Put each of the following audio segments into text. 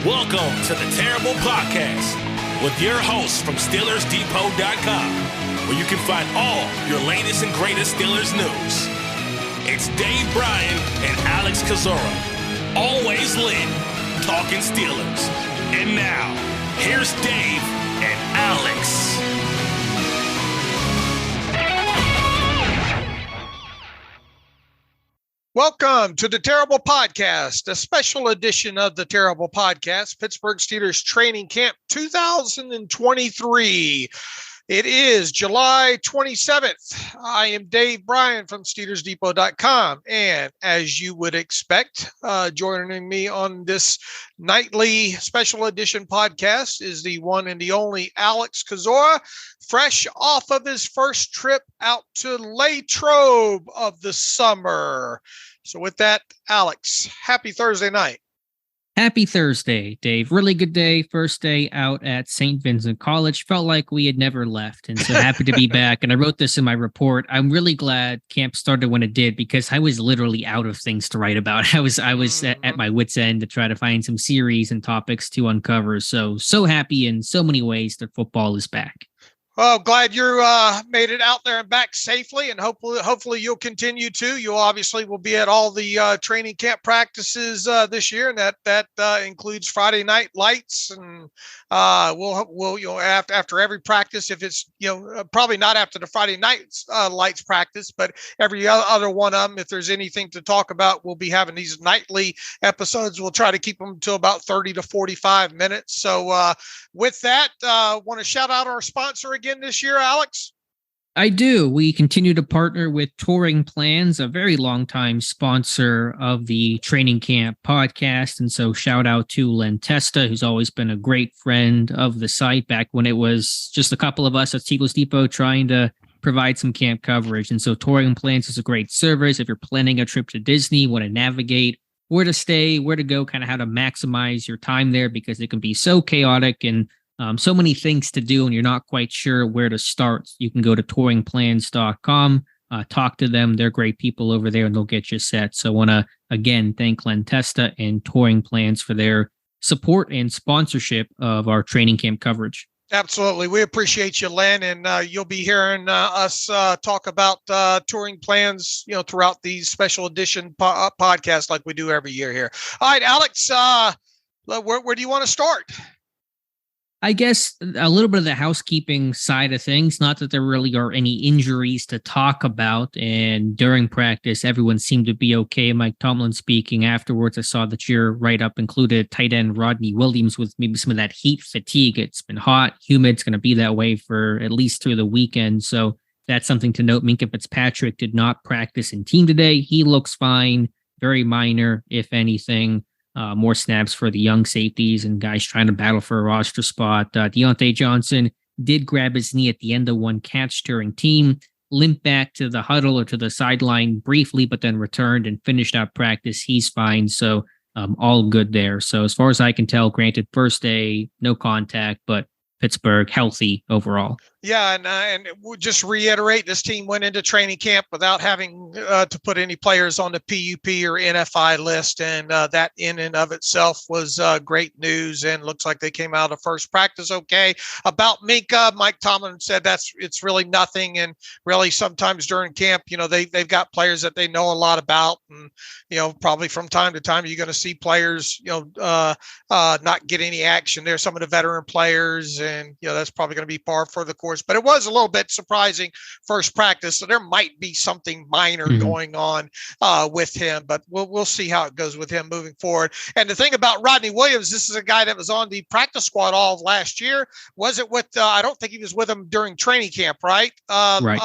Welcome to the Terrible Podcast with your hosts from SteelersDepot.com, where you can find all your latest and greatest Steelers news. It's Dave Bryan and Alex Kozora, always lit, talking Steelers. And now, here's Dave and Alex. Welcome to the Terrible Podcast, a special edition of the Terrible Podcast, Pittsburgh Steelers Training Camp 2023. It is July 27th. I am Dave Bryan from SteelersDepot.com. And as you would expect, joining me on this nightly special edition podcast is the one and the only Alex Kozora, fresh off of his first trip out to Latrobe of the summer. So with that, Alex, happy Thursday night. Happy Thursday, Dave. Really good day. First day out at Saint Vincent College. Felt like we had never left, and so happy to be back. And I wrote this in my report. I'm really glad camp started when it did, because I was literally out of things to write about. I was at my wit's end to try to find some series and topics to uncover. So happy in so many ways that football is back. Well, glad you made it out there and back safely, and hopefully you'll continue to. You obviously will be at all the training camp practices this year, and that includes Friday night lights. And we'll after every practice, if it's probably not after the Friday night lights practice, but every other one of them, if there's anything to talk about, we'll be having these nightly episodes. We'll try to keep them to about 30 to 45 minutes. So with that, want to shout out our sponsor again this year, Alex? I do. We continue to partner with Touring Plans, a very long time sponsor of the Training Camp podcast. And so shout out to Len Testa, who's always been a great friend of the site back when it was just a couple of us at Steelers Depot trying to provide some camp coverage. And so Touring Plans is a great service. If you're planning a trip to Disney, want to navigate where to stay, where to go, kind of how to maximize your time there, because it can be so chaotic and so many things to do, and you're not quite sure where to start. You can go to touringplans.com, talk to them. They're great people over there, and they'll get you set. So I want to, again, thank Len Testa and Touring Plans for their support and sponsorship of our training camp coverage. Absolutely. We appreciate you, Len, and you'll be hearing us talk about Touring Plans, throughout these special edition podcasts like we do every year here. All right, Alex, where do you want to start? I guess a little bit of the housekeeping side of things, not that there really are any injuries to talk about. And during practice, everyone seemed to be okay. Mike Tomlin speaking afterwards, I saw that your write-up included tight end Rodney Williams with maybe some of that heat fatigue. It's been hot, humid. It's going to be that way for at least through the weekend. So that's something to note. Minkah Fitzpatrick did not practice in team today. He looks fine, very minor, if anything. More snaps for the young safeties and guys trying to battle for a roster spot. Deontay Johnson did grab his knee at the end of one catch during team, limped back to the huddle or to the sideline briefly, but then returned and finished out practice. He's fine. So all good there. So as far as I can tell, granted, first day, no contact, but Pittsburgh healthy overall. Yeah, and we'll just reiterate, this team went into training camp without having to put any players on the PUP or NFI list, and that in and of itself was great news, and looks like they came out of first practice okay. About Minkah, Mike Tomlin said it's really nothing, and really sometimes during camp, they've got players that they know a lot about, and probably from time to time you're going to see players not get any action there. Some of the veteran players, and that's probably going to be par for the course. But it was a little bit surprising first practice, so there might be something minor going on with him, but we'll see how it goes with him moving forward. And the thing about Rodney Williams, this is a guy that was on the practice squad all of last year. Was it with? I don't think he was with them during training camp, right? Right.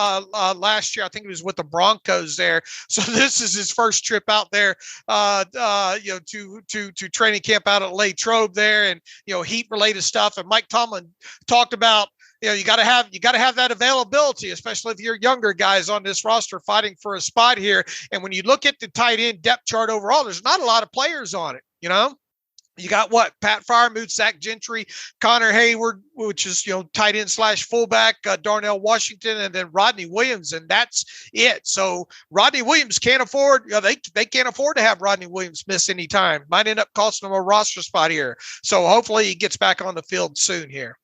Last year, I think he was with the Broncos there. So this is his first trip out there, to training camp out at Latrobe there, and heat related stuff. And Mike Tomlin talked about, you got to have that availability, especially if you're younger guys on this roster fighting for a spot here. And when you look at the tight end depth chart overall, there's not a lot of players on it, You got what? Pat Fryermuth, Zach Gentry, Connor Hayward, which is, tight end / fullback, Darnell Washington, and then Rodney Williams, and that's it. So Rodney Williams can't afford, they can't afford to have Rodney Williams miss any time. Might end up costing them a roster spot here. So hopefully he gets back on the field soon here.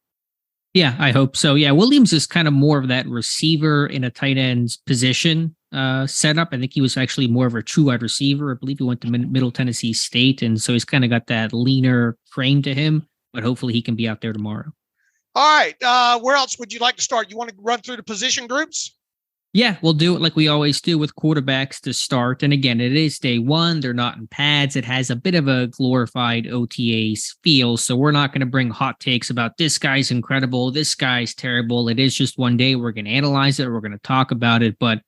Yeah, I hope so. Yeah, Williams is kind of more of that receiver in a tight end's position setup. I think he was actually more of a true wide receiver. I believe he went to Middle Tennessee State, and so he's kind of got that leaner frame to him, but hopefully he can be out there tomorrow. All right, where else would you like to start? You want to run through the position groups? Yeah, we'll do it like we always do with quarterbacks to start. And again, it is day one. They're not in pads. It has a bit of a glorified OTA feel. So we're not going to bring hot takes about this guy's incredible, this guy's terrible. It is just one day. We're going to analyze it. We're going to talk about it. But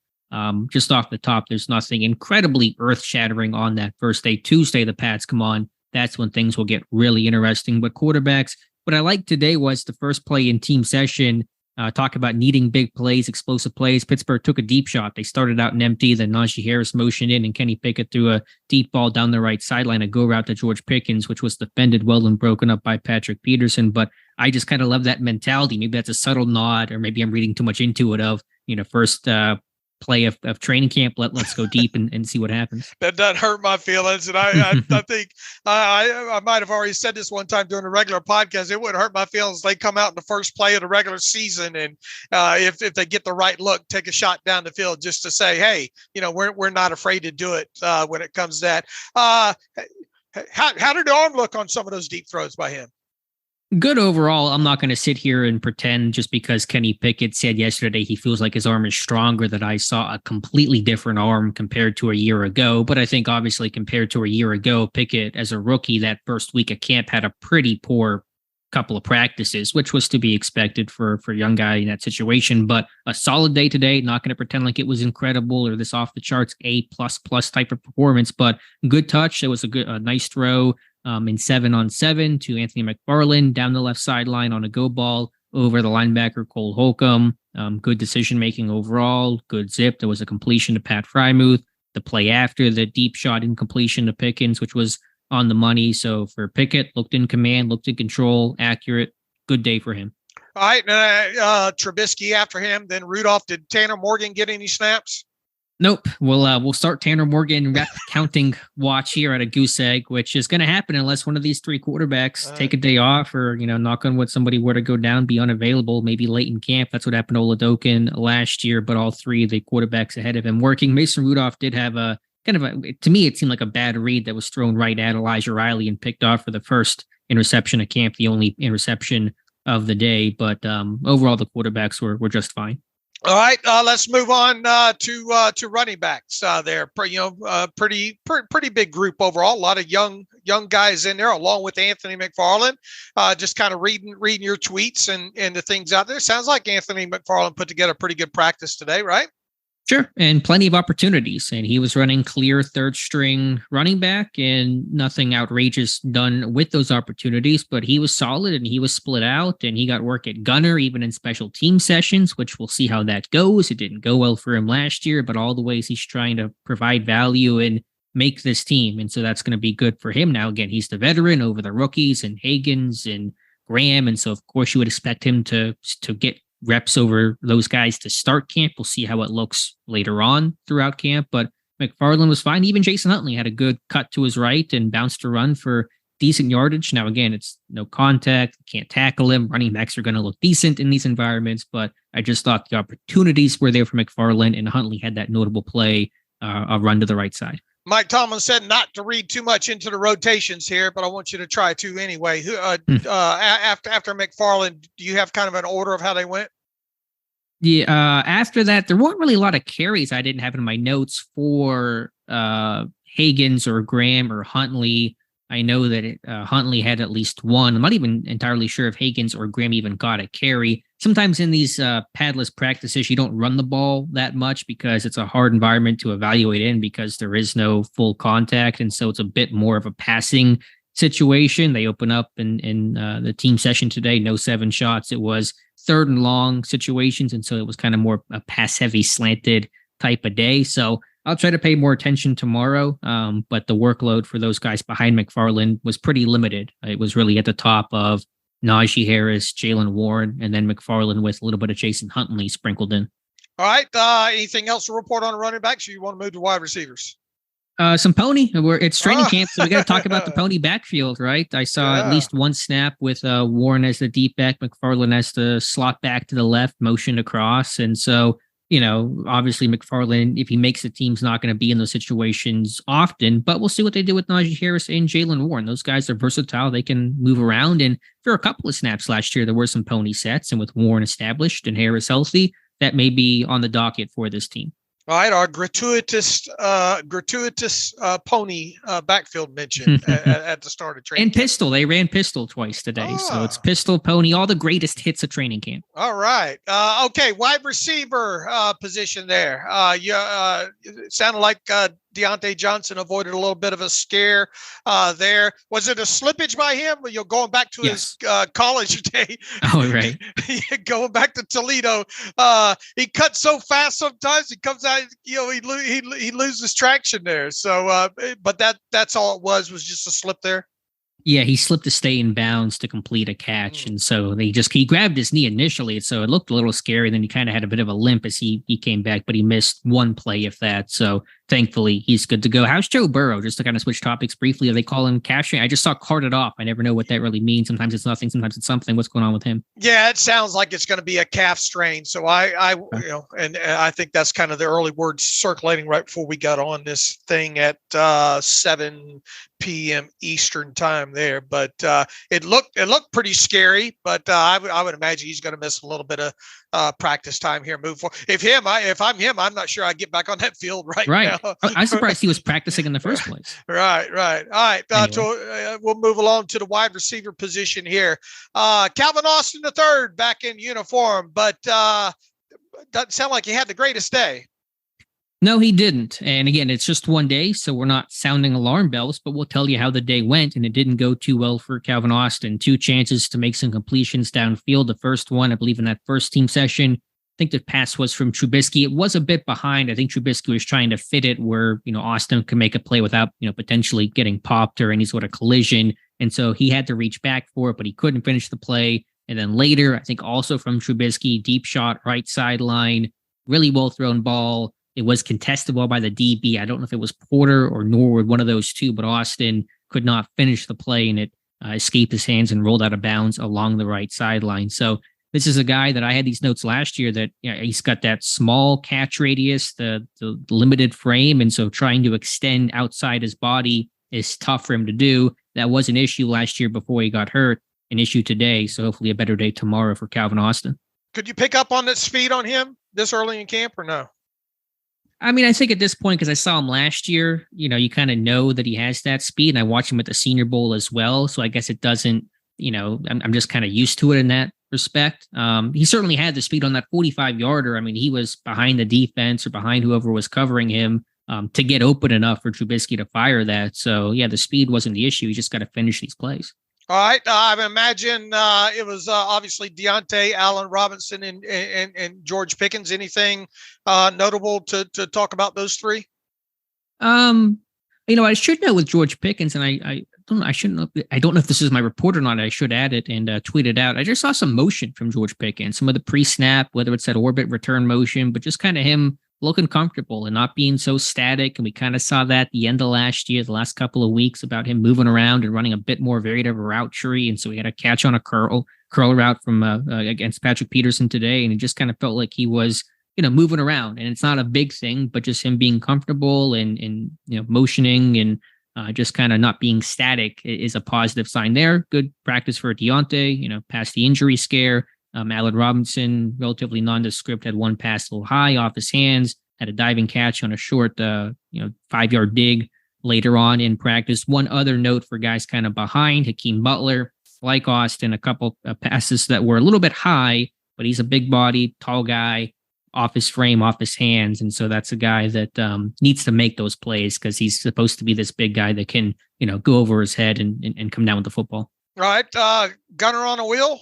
just off the top, there's nothing incredibly earth-shattering on that first day. Tuesday, the pads come on. That's when things will get really interesting. But quarterbacks, what I liked today was the first play in team session. Talk about needing big plays, explosive plays. Pittsburgh took a deep shot. They started out in empty. Then Najee Harris motioned in, and Kenny Pickett threw a deep ball down the right sideline, a go route to George Pickens, which was defended well and broken up by Patrick Peterson. But I just kind of love that mentality. Maybe that's a subtle nod, or maybe I'm reading too much into it of, first play of training camp. Let's go deep and see what happens. That doesn't hurt my feelings. And I think I might have already said this one time during a regular podcast. It wouldn't hurt my feelings. They come out in the first play of the regular season. And if they get the right look, take a shot down the field just to say, hey, we're not afraid to do it when it comes to that. How did the arm look on some of those deep throws by him? Good overall. I'm not going to sit here and pretend just because Kenny Pickett said yesterday he feels like his arm is stronger that I saw a completely different arm compared to a year ago. But I think obviously compared to a year ago, Pickett as a rookie that first week of camp had a pretty poor couple of practices, which was to be expected for a young guy in that situation. But a solid day today. Not going to pretend like it was incredible or this off the charts A++ type of performance, but good touch. It was a nice throw. In 7-on-7 to Anthony McFarland down the left sideline on a go ball over the linebacker Cole Holcomb. Good decision-making overall, good zip. There was a completion to Pat Fryermuth. The play after the deep shot incompletion to Pickens, which was on the money. So for Pickett, looked in command, looked in control, accurate. Good day for him. All right, Trubisky after him. Then Rudolph. Did Tanner Morgan get any snaps? Nope. We'll start Tanner Morgan counting watch here at a goose egg, which is going to happen unless one of these three quarterbacks take a day off or, knock on wood, somebody were to go down, be unavailable, maybe late in camp. That's what happened to Oladokin last year, but all three of the quarterbacks ahead of him working. Mason Rudolph did have a to me, it seemed like a bad read that was thrown right at Elijah Riley and picked off for the first interception of camp, the only interception of the day. But overall, the quarterbacks were just fine. All right, let's move on to running backs. There, pretty big group overall. A lot of young guys in there, along with Anthony McFarland. Just kind of reading your tweets and the things out there. Sounds like Anthony McFarland put together a pretty good practice today, right? Sure, and plenty of opportunities. And he was running clear third string running back and nothing outrageous done with those opportunities, but he was solid and he was split out and he got work at gunner, even in special team sessions, which we'll see how that goes. It didn't go well for him last year, but all the ways he's trying to provide value and make this team. And so that's going to be good for him. Now, again, he's the veteran over the rookies and Higgins and Graham. And so, of course, you would expect him to get reps over those guys to start camp. We'll see how it looks later on throughout camp, but McFarland was fine. Even Jason Huntley had a good cut to his right and bounced to run for decent yardage. Now, again, it's no contact, can't tackle him. Running backs are going to look decent in these environments, but I just thought the opportunities were there for McFarland, and Huntley had that notable play, a run to the right side. Mike Tomlin said not to read too much into the rotations here, but I want you to try to anyway. After McFarland, do you have kind of an order of how they went? Yeah. After that, there weren't really a lot of carries I didn't have in my notes for Higgins or Graham or Huntley. I know that Huntley had at least one. I'm not even entirely sure if Higgins or Graham even got a carry. Sometimes in these padless practices, you don't run the ball that much because it's a hard environment to evaluate in because there is no full contact. And so it's a bit more of a passing situation. They open up in the team session today, no 7 shots. It was 3rd and long situations. And so it was kind of more a pass heavy slanted type of day. So I'll try to pay more attention tomorrow. But the workload for those guys behind McFarland was pretty limited. It was really at the top of Najee Harris, Jalen Warren, and then McFarland with a little bit of Jason Huntley sprinkled in. All right. Anything else to report on running backs? Or you want to move to wide receivers? Some pony. It's training camp, so we got to talk about the pony backfield, right? I saw at least one snap with Warren as the deep back, McFarland as the slot back to the left, motioned across. And so, obviously McFarland, if he makes the team's not going to be in those situations often, but we'll see what they do with Najee Harris and Jalen Warren. Those guys are versatile. They can move around. And for a couple of snaps last year, there were some pony sets. And with Warren established and Harris healthy, that may be on the docket for this team. All right, our gratuitous pony backfield mention at the start of training and camp. Pistol. They ran Pistol twice today, so it's Pistol, Pony, all the greatest hits of training camp. All right, okay, wide receiver position there. It sounded like Deontay Johnson avoided a little bit of a scare there. Was it a slippage by him? You're going back to his college day. Oh, right. Going back to Toledo. He cuts so fast sometimes. He comes out, he loses traction there. So, but that's all it was just a slip there. Yeah, he slipped to stay in bounds to complete a catch. And so he grabbed his knee initially. So it looked a little scary. Then he kind of had a bit of a limp as he came back, but he missed one play, if that. So thankfully, he's good to go. How's Joe Burrow? Just to kind of switch topics briefly, they call him cashing. I just saw carted off. I never know what that really means. Sometimes it's nothing. Sometimes it's something. What's going on with him? Yeah, it sounds like it's going to be a calf strain. So I think that's kind of the early word circulating right before we got on this thing at 7 p.m. Eastern time there. But it looked pretty scary. But I would imagine he's going to miss a little bit of practice time here. Move forward. If I'm him, I'm not sure I get back on that field right now. I'm surprised he was practicing in the first place. Right. All right. Anyway. We'll move along to the wide receiver position here. Calvin Austin III back in uniform, but doesn't sound like he had the greatest day. No, he didn't. And again, it's just one day, so we're not sounding alarm bells, but we'll tell you how the day went. And it didn't go too well for Calvin Austin. 2 chances to make some completions downfield. The first one, I believe in that first team session, I think the pass was from Trubisky. It was a bit behind. I think Trubisky was trying to fit it where, Austin could make a play without, potentially getting popped or any sort of collision. And so he had to reach back for it, but he couldn't finish the play. And then later, I think also from Trubisky, deep shot, right sideline, really well thrown ball. It was contested well by the DB. I don't know if it was Porter or Norwood, one of those two, but Austin could not finish the play and it escaped his hands and rolled out of bounds along the right sideline. So this is a guy that I had these notes last year that he's got that small catch radius, the limited frame. And so trying to extend outside his body is tough for him to do. That was an issue last year before he got hurt, an issue today. So hopefully a better day tomorrow for Calvin Austin. Could you pick up on that speed on him this early in camp or no? I mean, I think at this point, because I saw him last year, you kind of know that he has that speed. And I watched him at the Senior Bowl as well. So I guess it doesn't, I'm just kind of used to it in that respect. He certainly had the speed on that 45-yarder. I mean, he was behind the defense or behind whoever was covering him to get open enough for Trubisky to fire that. So, yeah, the speed wasn't the issue. He just got to finish these plays. All right. I imagine it was obviously Deontay, Allen Robinson, and George Pickens. Anything notable to talk about those three? I should know with George Pickens, and I don't know if this is my report or not. I should add it and tweet it out. I just saw some motion from George Pickens, some of the pre-snap, whether it's that orbit return motion, but just kind of him looking comfortable and not being so static. And we kind of saw that at the end of last year, the last couple of weeks, about him moving around and running a bit more varied of a route tree. And so he had a catch on a curl route from against Patrick Peterson today. And it just kind of felt like he was, moving around. And it's not a big thing, but just him being comfortable and motioning and just kind of not being static is a positive sign there. Good practice for Deontay, past the injury scare. Allen Robinson, relatively nondescript, had one pass a little high off his hands, had a diving catch on a short, 5-yard dig later on in practice. One other note for guys kind of behind, Hakeem Butler, like Austin, a couple of passes that were a little bit high, but he's a big body, tall guy, off his frame, off his hands. And so that's a guy that needs to make those plays because he's supposed to be this big guy that can, go over his head and come down with the football. All right. Gunner on a wheel.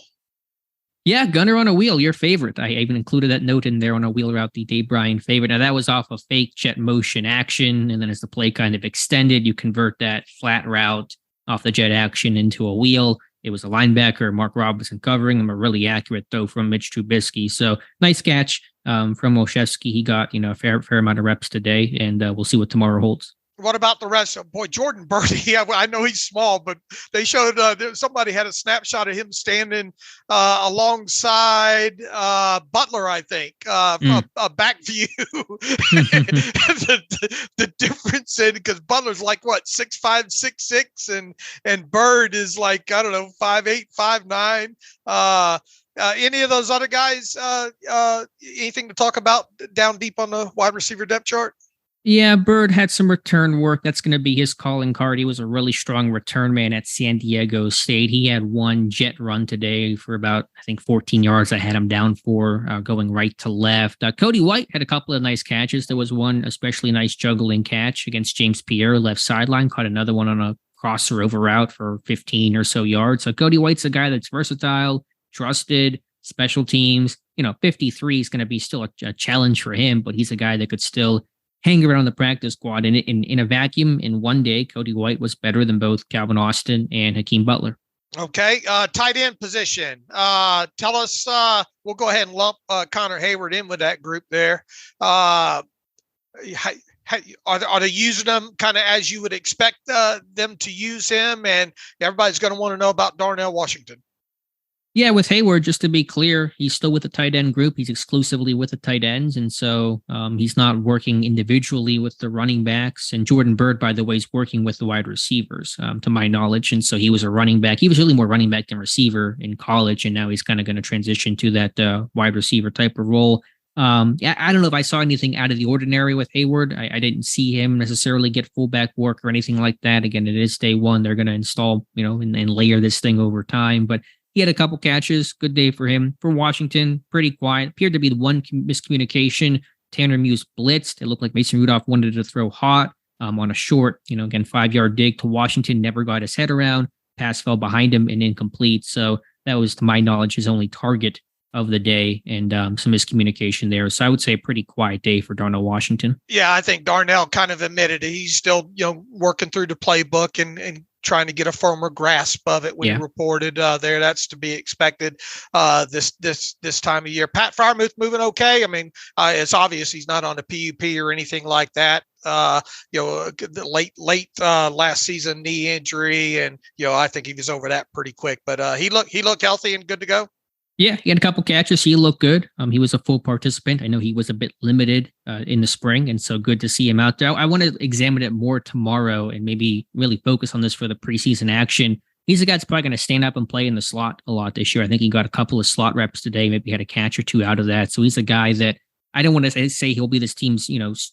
Yeah, Gunner on a Wheel, your favorite. I even included that note in there on a wheel route, the Dave Bryan favorite. Now, that was off of fake jet motion action. And then as the play kind of extended, you convert that flat route off the jet action into a wheel. It was a linebacker, Mark Robinson, covering him, a really accurate throw from Mitch Trubisky. So nice catch from Olszewski. He got, a fair amount of reps today, and we'll see what tomorrow holds. What about the rest? Boy, Jordan Birdie, I know he's small, but they showed somebody had a snapshot of him standing alongside Butler, I think, a back view. the difference in, because Butler's like, what, 6'5", 6'6", and Bird is like, I don't know, 5'8", 5'9". Any of those other guys, anything to talk about down deep on the wide receiver depth chart? Yeah, Bird had some return work. That's going to be his calling card. He was a really strong return man at San Diego State. He had one jet run today for about, I think, 14 yards. I had him down for going right to left. Cody White had a couple of nice catches. There was one especially nice juggling catch against James Pierre, left sideline. Caught another one on a crosser over route for 15 or so yards. So Cody White's a guy that's versatile, trusted, special teams. 53 is going to be still a challenge for him, but he's a guy that could still hang around the practice squad. In a vacuum, in one day, Cody White was better than both Calvin Austin and Hakeem Butler. Okay, tight end position. Tell us, we'll go ahead and lump Connor Hayward in with that group there. Are they using them kind of as you would expect them to use him? And everybody's going to want to know about Darnell Washington. Yeah, with Hayward, just to be clear, he's still with the tight end group. He's exclusively with the tight ends. And so he's not working individually with the running backs. And Jordan Bird, by the way, is working with the wide receivers, to my knowledge. And so he was a running back. He was really more running back than receiver in college. And now he's kind of going to transition to that wide receiver type of role. Yeah, I don't know if I saw anything out of the ordinary with Hayward. I didn't see him necessarily get fullback work or anything like that. Again, it is day one. They're going to install, and layer this thing over time. But he had a couple catches. Good day for him. For Washington, pretty quiet. Appeared to be the one miscommunication. Tanner Muse blitzed. It looked like Mason Rudolph wanted to throw hot on a short, again, 5-yard dig to Washington. Never got his head around. Pass fell behind him and incomplete. So that was, to my knowledge, his only target of the day, and some miscommunication there. So I would say a pretty quiet day for Darnell Washington. Yeah, I think Darnell kind of admitted it. He's still, working through the playbook and trying to get a firmer grasp of it when he reported there. That's to be expected this time of year. Pat Freiermuth moving okay. I mean, it's obvious he's not on the PUP or anything like that. The late last season knee injury, and I think he was over that pretty quick. But he looked healthy and good to go. Yeah, he had a couple catches. He looked good. He was a full participant. I know he was a bit limited in the spring, and so good to see him out there. I want to examine it more tomorrow and maybe really focus on this for the preseason action. He's a guy that's probably going to stand up and play in the slot a lot this year. I think he got a couple of slot reps today, maybe had a catch or two out of that. So he's a guy that I don't want to say he'll be this team's,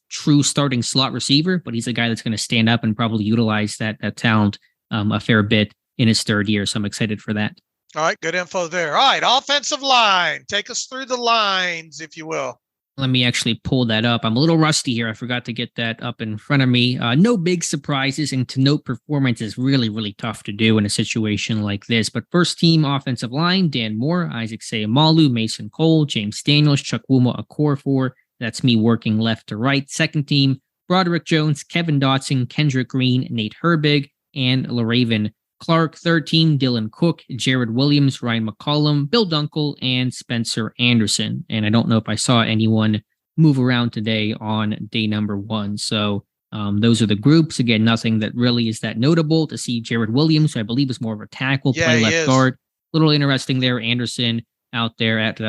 true starting slot receiver, but he's a guy that's going to stand up and probably utilize that talent a fair bit in his third year. So I'm excited for that. All right, good info there. All right, offensive line. Take us through the lines, if you will. Let me actually pull that up. I'm a little rusty here. I forgot to get that up in front of me. No big surprises, and to note performance is really, really tough to do in a situation like this. But first team offensive line, Dan Moore, Isaac Seumalo, Mason Cole, James Daniels, Chukwuma Okorafor. That's me working left to right. Second team, Broderick Jones, Kevin Dotson, Kendrick Green, Nate Herbig, and LaRaven Clark. Third team, Dylan Cook, Jared Williams, Ryan McCollum, Bill Dunkel, and Spencer Anderson. And I don't know if I saw anyone move around today on day number one. So those are the groups. Again, nothing that really is that notable. To see Jared Williams, who I believe is more of a tackle, play left guard. Little interesting there. Anderson out there at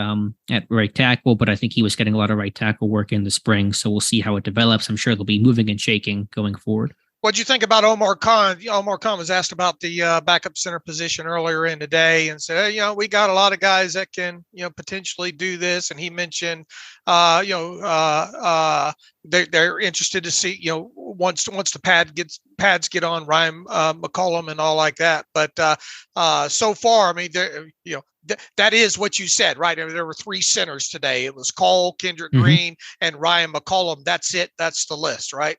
right tackle, but I think he was getting a lot of right tackle work in the spring. So we'll see how it develops. I'm sure they'll be moving and shaking going forward. What'd you think about Omar Khan? Omar Khan was asked about the backup center position earlier in the day and said, hey, we got a lot of guys that can, potentially do this. And he mentioned, they're interested to see, once the pads get on Ryan McCollum and all like that. But so far, I mean, that is what you said, right? I mean, there were three centers today. It was Cole, Kendrick Green, and Ryan McCollum. That's it. That's the list, right?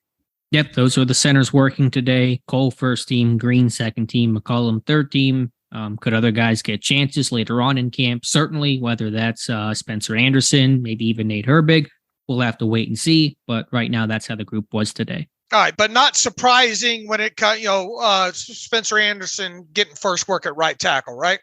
Yep, those are the centers working today. Cole first team, Green second team, McCollum third team. Could other guys get chances later on in camp? Certainly, whether that's Spencer Anderson, maybe even Nate Herbig. We'll have to wait and see. But right now, that's how the group was today. All right, but not surprising when it cut, Spencer Anderson getting first work at right tackle, right?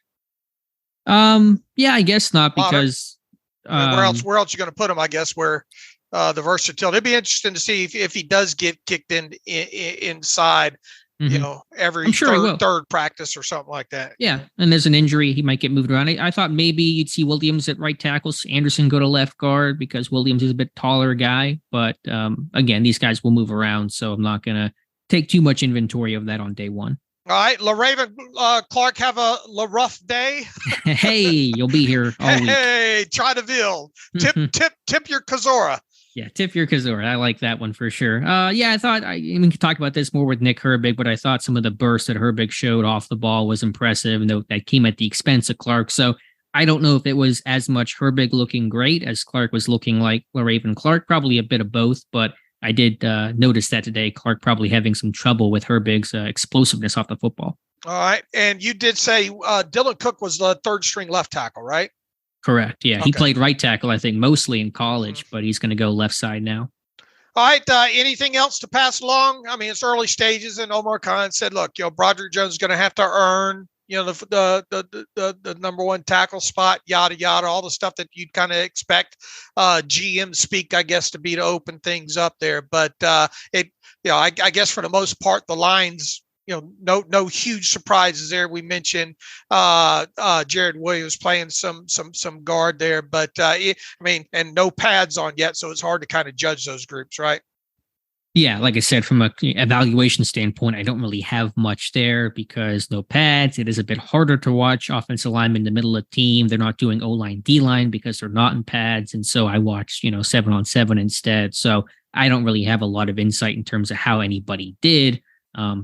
Yeah, I guess not, because where else you going to put him? I guess where the versatility. It'd be interesting to see if he does get kicked inside. Mm-hmm. Every third practice or something like that. Yeah, and there's an injury, he might get moved around. I thought maybe you'd see Williams at right tackle, Anderson go to left guard, because Williams is a bit taller guy. But again, these guys will move around, so I'm not going to take too much inventory of that on day one. All right, LaRaven Clark have a rough day. Hey, you'll be here all week. Hey, try to Ville. Tip your Kozora. Yeah, tip your Kozora. I like that one for sure. Yeah, I thought we could talk about this more with Nick Herbig, but I thought some of the bursts that Herbig showed off the ball was impressive, and that came at the expense of Clark. So I don't know if it was as much Herbig looking great as Clark was looking like LaRaven Clark. Probably a bit of both, but I did notice that today Clark probably having some trouble with Herbig's explosiveness off the football. All right, and you did say Dylan Cook was the third string left tackle, right? Correct. Yeah, okay. He played right tackle, I think, mostly in college, but he's going to go left side now. All right. Anything else to pass along? I mean, it's early stages, and Omar Khan said, "Look, Broderick Jones is going to have to earn, the number one tackle spot, yada yada, all the stuff that you'd kind of expect GM speak, I guess, to be to open things up there. But I guess for the most part, the lines." No huge surprises there. We mentioned Jared Williams playing some guard there, but and no pads on yet, so it's hard to kind of judge those groups, right? Yeah, like I said, from an evaluation standpoint, I don't really have much there because no pads. It is a bit harder to watch offensive linemen in the middle of the team. They're not doing O-line, D-line because they're not in pads, and so I watch 7-on-7 instead. So I don't really have a lot of insight in terms of how anybody did.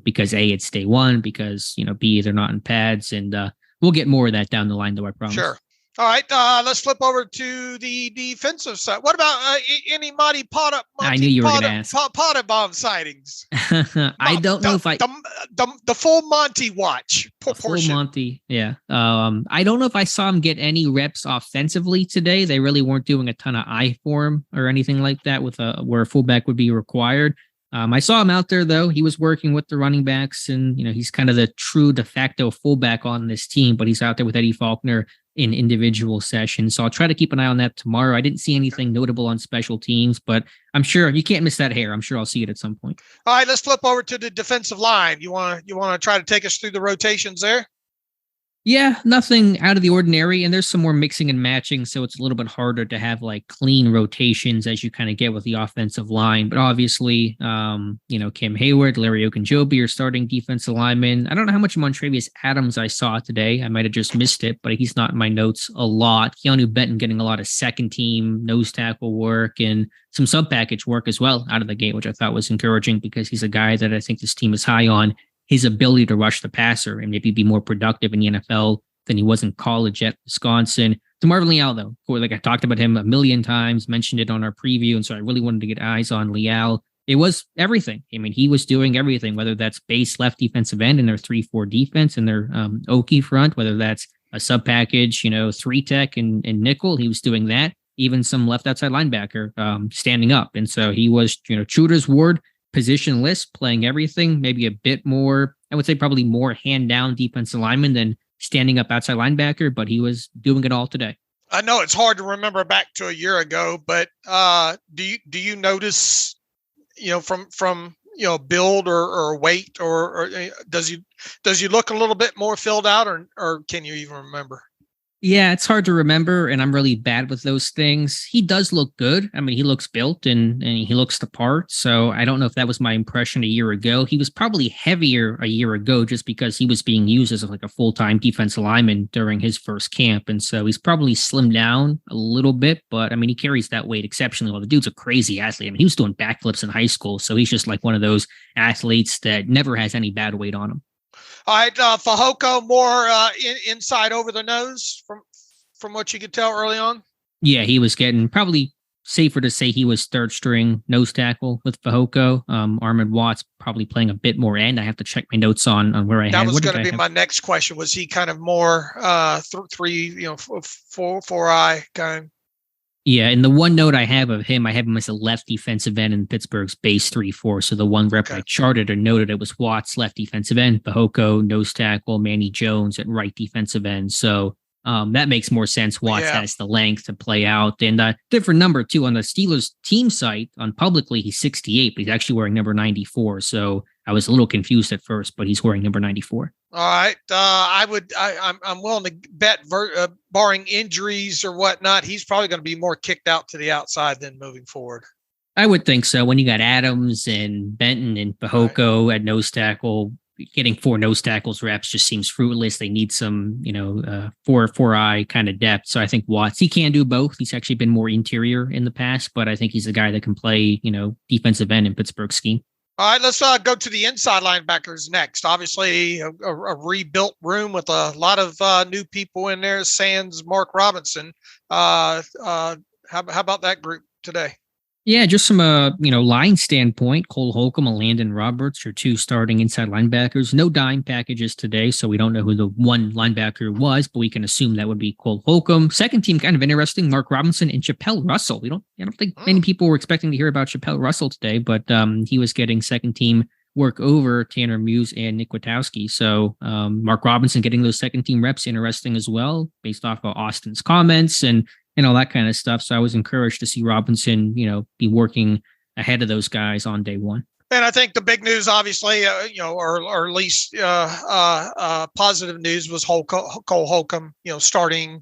Because A, it's day one, because, B, they're not in pads, and we'll get more of that down the line, though, I promise. Sure. All right, let's flip over to the defensive side. What about any Monty Potter? I knew you were going to ask. Pottebaum sightings. I don't know if the full Monty watch portion. Full Monty, yeah. I don't know if I saw him get any reps offensively today. They really weren't doing a ton of I form or anything like that with where a fullback would be required. I saw him out there, though. He was working with the running backs, and he's kind of the true de facto fullback on this team, but he's out there with Eddie Faulkner in individual sessions. So I'll try to keep an eye on that tomorrow. I didn't see anything notable on special teams, but I'm sure you can't miss that hair. I'm sure I'll see it at some point. All right, let's flip over to the defensive line. You want to try to take us through the rotations there? Yeah, nothing out of the ordinary, and there's some more mixing and matching, so it's a little bit harder to have like clean rotations as you kind of get with the offensive line. But obviously, Kim Hayward, Larry Ogunjobi are starting defensive linemen. I don't know how much Montrevious Adams I saw today. I might have just missed it, but he's not in my notes a lot. Keanu Benton getting a lot of second team nose tackle work and some sub package work as well out of the gate, which I thought was encouraging because he's a guy that I think this team is high on. His ability to rush the passer and maybe be more productive in the NFL than he was in college at Wisconsin. To Marvin Leal, though, like I talked about him a million times, mentioned it on our preview, and so I really wanted to get eyes on Leal. It was everything. I mean, he was doing everything, whether that's base left defensive end in their 3-4 defense and their Okie front, whether that's a sub package, 3-tech and nickel, he was doing that. Even some left outside linebacker standing up. And so he was, true to his word, positionless, playing everything, maybe a bit more, I would say probably more hand down defensive lineman than standing up outside linebacker, but he was doing it all today. I know it's hard to remember back to a year ago, but do you notice, from build or weight or does he look a little bit more filled out or can you even remember? Yeah, it's hard to remember, and I'm really bad with those things. He does look good. I mean, he looks built and he looks the part. So I don't know if that was my impression a year ago. He was probably heavier a year ago just because he was being used as like a full-time defensive lineman during his first camp. And so he's probably slimmed down a little bit, but I mean, he carries that weight exceptionally well. The dude's a crazy athlete. I mean, he was doing backflips in high school. So he's just like one of those athletes that never has any bad weight on him. All right, Fehoko more inside over the nose from what you could tell early on. Yeah, he was getting probably safer to say he was third string nose tackle with Fehoko. Armand Watts probably playing a bit more end. I have to check my notes on where I had. That was going to be my next question. Was he kind of more 4-eye kind? Yeah, and the one note I have of him, I have him as a left defensive end in Pittsburgh's base 3-4. So the one rep I charted or noted, it was Watts, left defensive end, Fehoko, nose tackle, Manny Jones at right defensive end. So that makes more sense. Watts has the length to play out. And different number, too. On the Steelers team site, on publicly, he's 68, but he's actually wearing number 94. So I was a little confused at first, but he's wearing number 94. All right. I'm willing to bet, barring injuries or whatnot, he's probably going to be more kicked out to the outside than moving forward. I would think so. When you got Adams and Benton and Fehoko at nose tackle, getting 4 nose tackles reps just seems fruitless. They need some, 4-eye kind of depth. So I think Watts, he can do both. He's actually been more interior in the past, but I think he's a guy that can play, defensive end in Pittsburgh's scheme. All right, let's go to the inside linebackers next. Obviously, a rebuilt room with a lot of new people in there, sans Mark Robinson. How about that group today? Yeah, just from a line standpoint, Cole Holcomb and Landon Roberts are 2 starting inside linebackers. No dime packages today, so we don't know who the one linebacker was, but we can assume that would be Cole Holcomb. Second team, kind of interesting, Mark Robinson and Chappelle Russell. I don't think many people were expecting to hear about Chappelle Russell today, but he was getting second team work over Tanner Muse and Nick Witkowski. So Mark Robinson getting those second team reps, interesting as well, based off of Austin's comments and all that kind of stuff. So I was encouraged to see Robinson, be working ahead of those guys on day one. And I think the big news, obviously, or at least positive news was Cole Holcomb, starting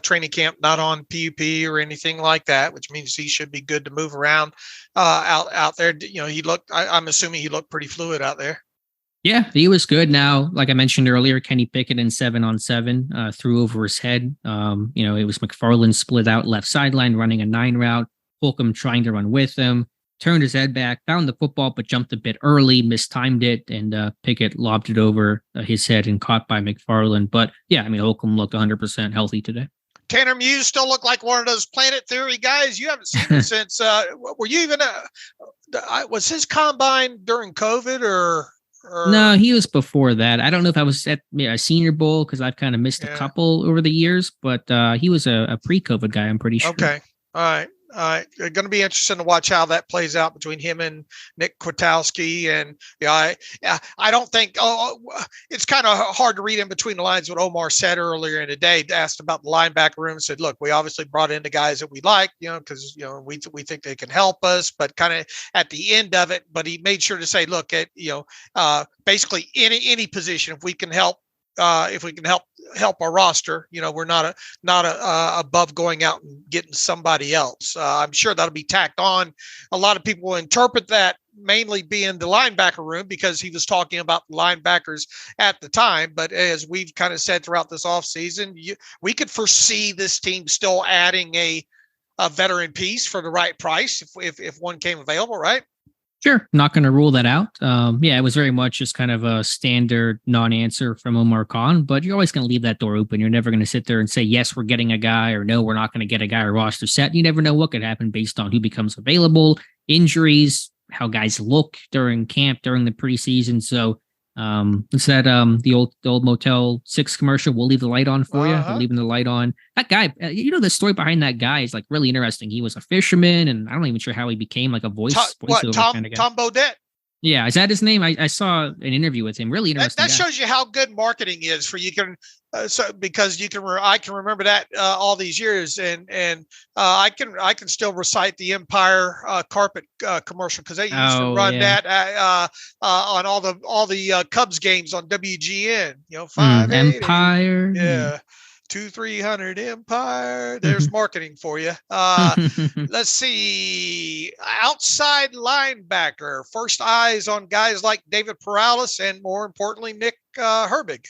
training camp, not on PUP or anything like that, which means he should be good to move around out there. I'm assuming he looked pretty fluid out there. Yeah, he was good. Now, like I mentioned earlier, Kenny Pickett in 7-on-7 threw over his head. It was McFarland split out left sideline running a 9 route. Holcomb trying to run with him, turned his head back, found the football, but jumped a bit early, mistimed it, and Pickett lobbed it over his head and caught by McFarland. But yeah, Holcomb looked 100% healthy today. Tanner Muse still looked like one of those Planet Theory guys. You haven't seen him since. Were you even? Was his combine during COVID or? No, he was before that. I don't know if I was at a Senior Bowl because I've kind of missed a couple over the years, but he was a pre-COVID guy, I'm pretty sure. Okay. All right. Going to be interesting to watch how that plays out between him and Nick Witkowski. And I don't think it's kind of hard to read in between the lines what Omar said earlier in the day. Asked about the linebacker room, said, "Look, we obviously brought in the guys that we like, because we think they can help us." But kind of at the end of it, but he made sure to say, "Look, at basically any position, if we can help." If we can help our roster, we're not above going out and getting somebody else. I'm sure that'll be tacked on. A lot of people will interpret that mainly being the linebacker room because he was talking about the linebackers at the time. But as we've kind of said throughout this offseason, we could foresee this team still adding a veteran piece for the right price if one came available, right? Sure. Not going to rule that out. It was very much just kind of a standard non-answer from Omar Khan, but you're always going to leave that door open. You're never going to sit there and say, yes, we're getting a guy, or no, we're not going to get a guy or roster set. You never know what could happen based on who becomes available, injuries, how guys look during camp, during the preseason. So it's that the old Motel 6 commercial, we'll leave the light on for you. We're leaving the light on. That guy, the story behind that guy is like really interesting. He was a fisherman, and I'm not even sure how he became like a voiceover kind of guy. Tom Bodette. Yeah, is that his name? I saw an interview with him. Really interesting. That shows you how good marketing is for you can. Because I can remember that all these years, and I can still recite the Empire carpet commercial because they used to run that on all the Cubs games on WGN. 5 Empire. Yeah. 2-300 Empire. There's marketing for you. Let's see. Outside linebacker. First eyes on guys like David Perales and, more importantly, Nick Herbig.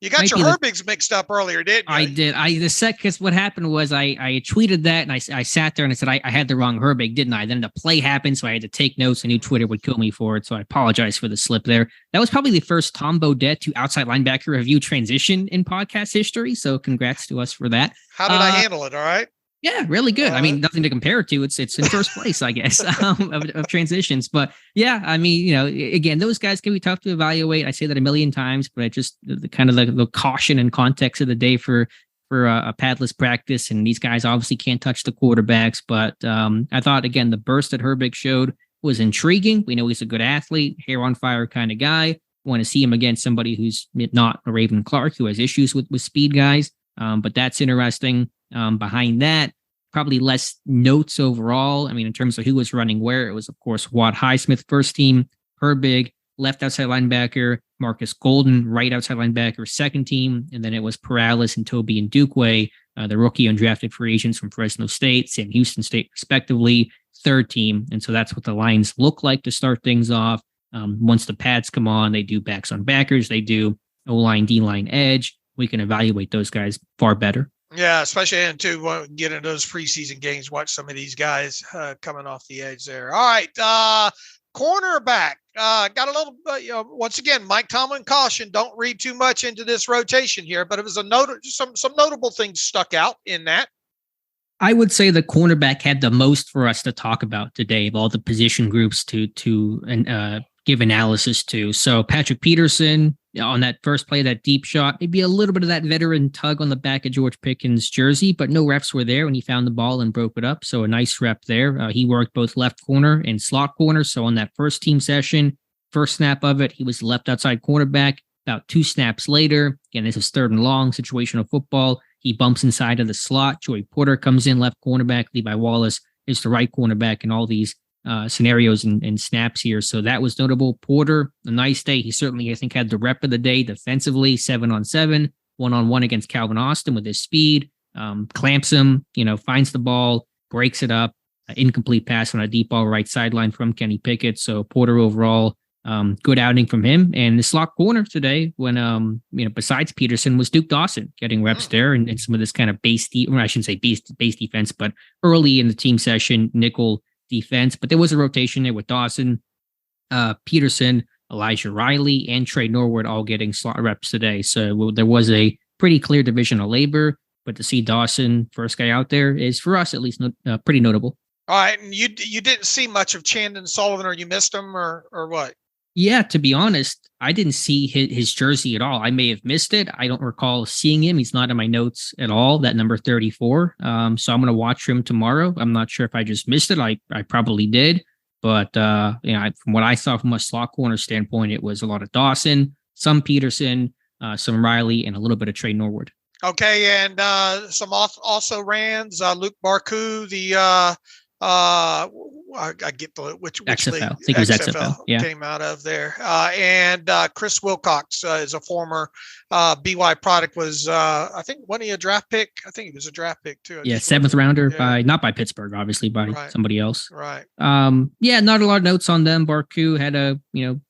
You got your Herbigs mixed up earlier, didn't you? I did. Because what happened was I tweeted that, and I sat there and I said I had the wrong Herbig, didn't I? Then the play happened, so I had to take notes. I knew Twitter would kill me for it, so I apologize for the slip there. That was probably the first Tom Bodette to outside linebacker review transition in podcast history, so congrats to us for that. How did I handle it? All right. Yeah, really good. I mean, nothing to compare it to. It's in first place, I guess, of transitions. But yeah, I mean, again, those guys can be tough to evaluate. I say that a million times, but I just the kind of the caution and context of the day for a padless practice, and these guys obviously can't touch the quarterbacks. But I thought again, the burst that Herbig showed was intriguing. We know he's a good athlete, hair on fire kind of guy. Want to see him against somebody who's not a Raven Clark, who has issues with speed guys. But that's interesting. Behind that, probably less notes overall. I mean, in terms of who was running where, it was, of course, Watt Highsmith, first team, Herbig, left outside linebacker, Marcus Golden, right outside linebacker, second team. And then it was Perales and Toby and Dukeway, the rookie undrafted free agents from Fresno State, Sam Houston State, respectively, third team. And so that's what the lines look like to start things off. Once the pads come on, they do backs on backers, they do O-line, D-line edge. We can evaluate those guys far better. Yeah, especially into get into those preseason games, watch some of these guys coming off the edge there. All right, cornerback. Got a little, once again, Mike Tomlin caution, don't read too much into this rotation here, but it was some notable things stuck out in that. I would say the cornerback had the most for us to talk about today of all the position groups to give analysis to. So Patrick Peterson on that first play, that deep shot, maybe a little bit of that veteran tug on the back of George Pickens' jersey, but no reps were there when he found the ball and broke it up. So a nice rep there. He worked both left corner and slot corner. So on that first team session, first snap of it, he was left outside cornerback. About 2 snaps later, again, this is third and long, situational football. He bumps inside of the slot. Joey Porter comes in, left cornerback. Levi Wallace is the right cornerback in all these scenarios and snaps here. So that was notable. Porter, a nice day. He certainly, I think, had the rep of the day defensively, 7-on-7, 1-on-1 against Calvin Austin with his speed, clamps him, finds the ball, breaks it up, incomplete pass on a deep ball right sideline from Kenny Pickett. So Porter overall, good outing from him. And the slot corner today when, besides Peterson was Duke Dawson getting reps there and some of this kind of base defense, but early in the team session, nickel defense. But there was a rotation there with Dawson, Peterson, Elijah Riley, and Trey Norwood all getting slot reps today. So there was a pretty clear division of labor, but to see Dawson, first guy out there, is for us at least pretty notable. All right. And you didn't see much of Chandon Sullivan, or you missed him, or what? Yeah, to be honest, I didn't see his jersey at all. I may have missed it. I don't recall seeing him. He's not in my notes at all, that number 34. So I'm going to watch him tomorrow. I'm not sure if I just missed it. I probably did. But from what I saw from a slot corner standpoint, it was a lot of Dawson, some Peterson, some Riley, and a little bit of Trey Norwood. Okay, and some also Rands, Luke Barku, the I get which XFL. league? I think it was XFL. Yeah. Came out of there. And Chris Wilcox is a former BY product. Was I think wasn't he a draft pick? I think he was a draft pick too. Yeah, 7th rounder not by Pittsburgh, obviously by somebody else. Right. Not a lot of notes on them. Barku had a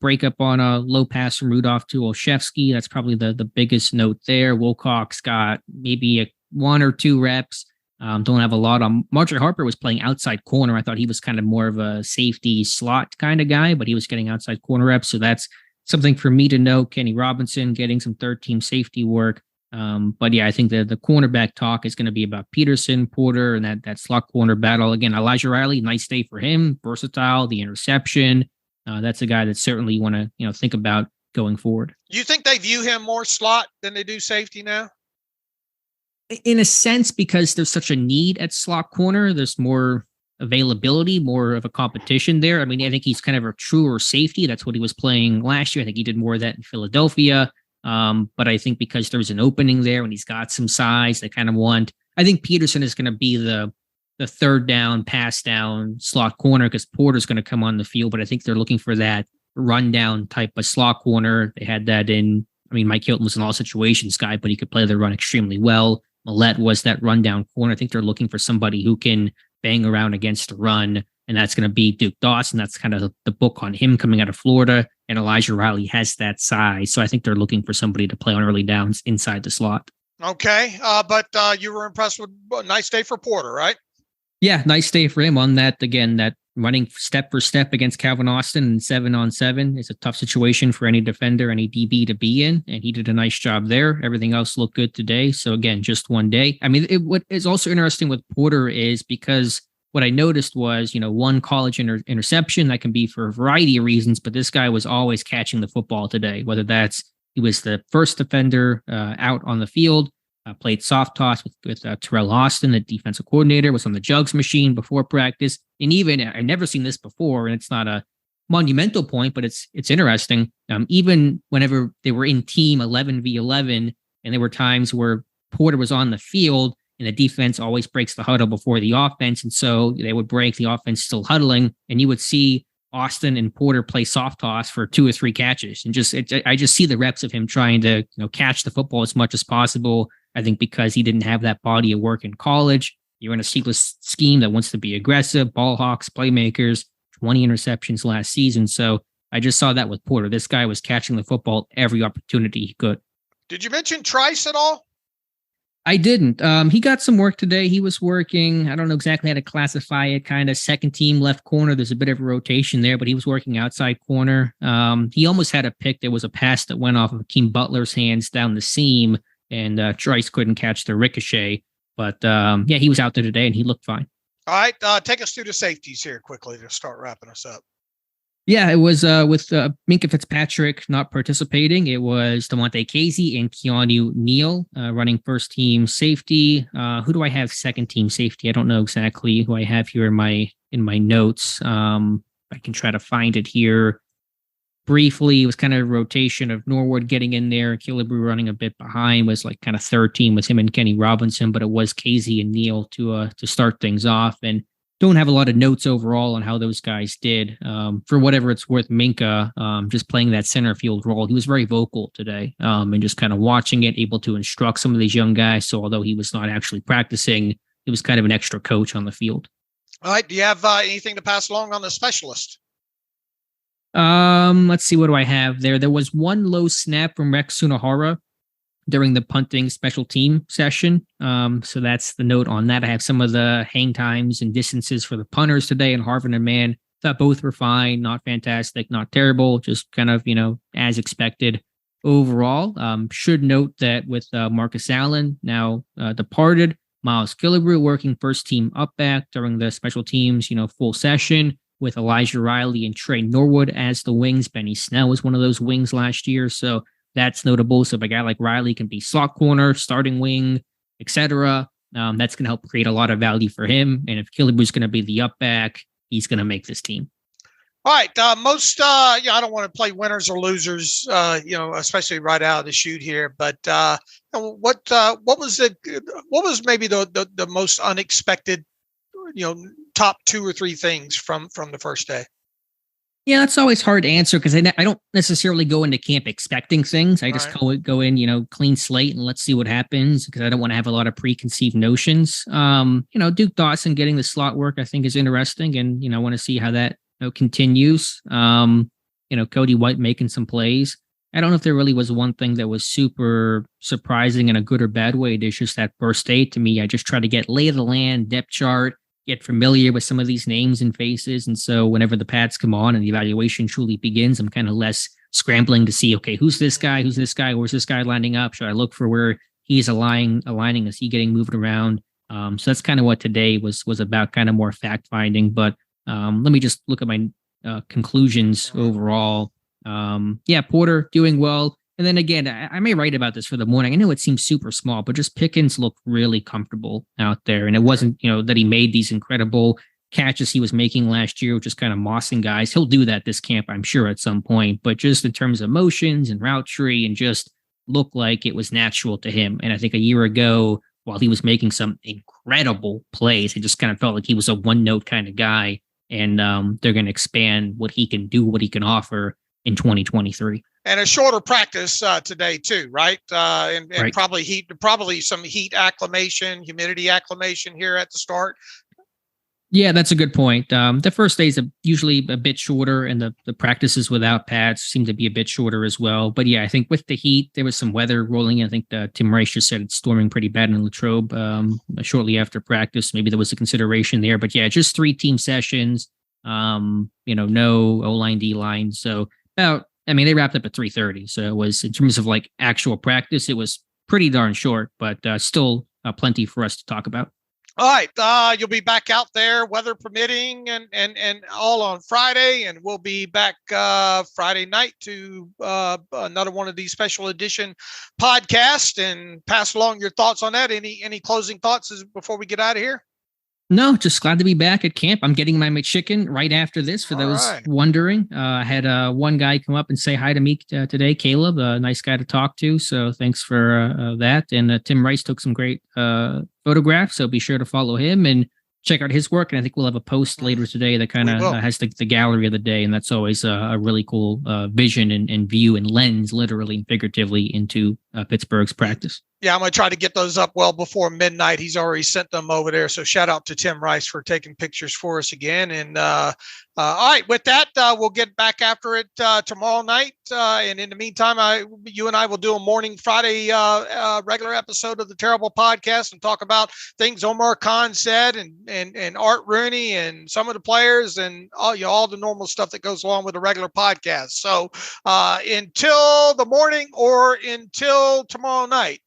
breakup on a low pass from Rudolph to Olszewski. That's probably the biggest note there. Wilcox got maybe 1 or 2 reps. Don't have a lot on. Marjorie Harper was playing outside corner. I thought he was kind of more of a safety slot kind of guy, but he was getting outside corner reps. So that's something for me to know. Kenny Robinson getting some third team safety work. But yeah, I think the cornerback talk is going to be about Peterson, Porter, and that slot corner battle. Again, Elijah Riley, nice day for him. Versatile, the interception. That's a guy that certainly you want to think about going forward. You think they view him more slot than they do safety now? In a sense, because there's such a need at slot corner, there's more availability, more of a competition there. I mean, I think he's kind of a truer safety. That's what he was playing last year. I think he did more of that in Philadelphia. But I think because there's an opening there and he's got some size, they kind of I think Peterson is going to be the third down, pass down slot corner because Porter's going to come on the field. But I think they're looking for that rundown type of slot corner. They had that Mike Hilton was an all situations guy, but he could play the run extremely well. Millette was that rundown corner. I think they're looking for somebody who can bang around against the run, and that's going to be Duke Dawson. That's kind of the book on him coming out of Florida, and Elijah Riley has that size. So I think they're looking for somebody to play on early downs inside the slot. Okay, but you were impressed with a nice day for Porter, right? Yeah, nice day for him on that, again, that running step for step against Calvin Austin in 7-on-7 is a tough situation for any defender, any DB to be in. And he did a nice job there. Everything else looked good today. So again, just one day. I mean, what is also interesting with Porter is because what I noticed was, one college interception that can be for a variety of reasons, but this guy was always catching the football today, whether that's he was the first defender out on the field, played soft toss with Terrell Austin, the defensive coordinator, was on the jugs machine before practice. And even I've never seen this before, and it's not a monumental point, but it's interesting. Even whenever they were in team 11v11, and there were times where Porter was on the field and the defense always breaks the huddle before the offense. And so they would break the offense still huddling, and you would see Austin and Porter play soft toss for 2 or 3 catches. And I just see the reps of him trying to catch the football as much as possible. I think because he didn't have that body of work in college. You're in a Steelers scheme that wants to be aggressive, ball hawks, playmakers, 20 interceptions last season. So I just saw that with Porter. This guy was catching the football every opportunity he could. Did you mention Trice at all? I didn't. He got some work today. He was working, I don't know exactly how to classify it, kind of second team left corner. There's a bit of a rotation there, but he was working outside corner. He almost had a pick. There was a pass that went off of Akeem Butler's hands down the seam, and Trice couldn't catch the ricochet. But he was out there today, and he looked fine. All right, take us through the safeties here quickly to start wrapping us up. Yeah, it was with Minkah Fitzpatrick not participating. It was Devontae Casey and Keanu Neal running first team safety. Who do I have second team safety? I don't know exactly who I have here in my notes. I can try to find it here. Briefly, it was kind of a rotation of Norwood getting in there, Killebrew running a bit behind, was like kind of third team with him and Kenny Robinson, but it was Casey and Neal to start things off. And don't have a lot of notes overall on how those guys did. For whatever it's worth, Minkah, just playing that center field role, he was very vocal today, and just kind of watching it, able to instruct some of these young guys. So although he was not actually practicing, he was kind of an extra coach on the field. All right. Do you have anything to pass along on the specialist? Let's see, what do I have there? There was one low snap from Rex Sunahara during the punting special team session. So that's the note on that. I have some of the hang times and distances for the punters today, and Harvin and Mann. Thought both were fine, not fantastic, not terrible, just kind of, as expected overall. Should note that with Marcus Allen now departed, Miles Killebrew working first team up back during the special teams, full session, with Elijah Riley and Trey Norwood as the wings. Benny Snell was one of those wings last year, so that's notable. So if a guy like Riley can be slot corner, starting wing, etc., that's going to help create a lot of value for him. And if Killebrew's going to be the up back, he's going to make this team. All right. I don't want to play winners or losers, especially right out of the chute here. But what was maybe the most unexpected, top 2 or 3 things from the first day? Yeah, that's always hard to answer because I don't necessarily go into camp expecting things. I just go in, clean slate, and let's see what happens because I don't want to have a lot of preconceived notions. Duke Dawson getting the slot work I think is interesting, and I want to see how that continues. Cody White making some plays. I don't know if there really was one thing that was super surprising in a good or bad way. There's just that first day to me. I just try to get lay of the land, depth chart, get familiar with some of these names and faces. And so whenever the pads come on and the evaluation truly begins, I'm kind of less scrambling to see, okay, who's this guy? Where's this guy lining up? Should I look for where he's aligning? Is he getting moved around? So that's kind of what today was about, kind of more fact finding. But let me just look at my conclusions overall. Porter doing well. And then again, I may write about this for the morning. I know it seems super small, but just Pickens looked really comfortable out there. And it wasn't, that he made these incredible catches he was making last year, just kind of mossing guys. He'll do that this camp, I'm sure, at some point. But just in terms of motions and route tree, and just looked like it was natural to him. And I think a year ago, while he was making some incredible plays, it just kind of felt like he was a one-note kind of guy. And they're going to expand what he can do, what he can offer in 2023. And a shorter practice today too, right? And right. Probably some heat acclimation, humidity acclimation here at the start. Yeah, that's a good point. The first days are usually a bit shorter, and the practices without pads seem to be a bit shorter as well. But yeah, I think with the heat, there was some weather rolling in. I think Tim Rice just said it's storming pretty bad in Latrobe shortly after practice. Maybe there was a consideration there. But yeah, just 3 team sessions. No O-line, D-line. So they wrapped up at 3:30. So it was, in terms of like actual practice, it was pretty darn short, but still plenty for us to talk about. All right. You'll be back out there, weather permitting, and all on Friday. And we'll be back Friday night to another one of these special edition podcasts, and pass along your thoughts on that. Any closing thoughts before we get out of here? No, just glad to be back at camp. I'm getting my McChicken right after this, for those wondering. I had one guy come up and say hi to me today, Caleb, a nice guy to talk to. So thanks for that. And Tim Rice took some great photographs, so be sure to follow him and check out his work. And I think we'll have a post later today that kind of has the gallery of the day. And that's always a really cool vision and view and lens, literally and figuratively, into Pittsburgh's practice. Yeah, I'm going to try to get those up well before midnight. He's already sent them over there. So shout out to Tim Rice for taking pictures for us again. And all right, with that, we'll get back after it tomorrow night. And in the meantime, you and I will do a morning Friday regular episode of the Terrible Podcast and talk about things Omar Khan said, and Art Rooney and some of the players, and all the normal stuff that goes along with a regular podcast. So until the morning or until tomorrow night,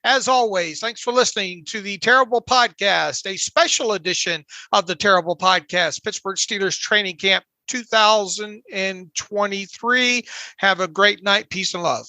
as always, thanks for listening to the Terrible Podcast, a special edition of the Terrible Podcast, Pittsburgh Steelers Training Camp 2023. Have a great night. Peace and love.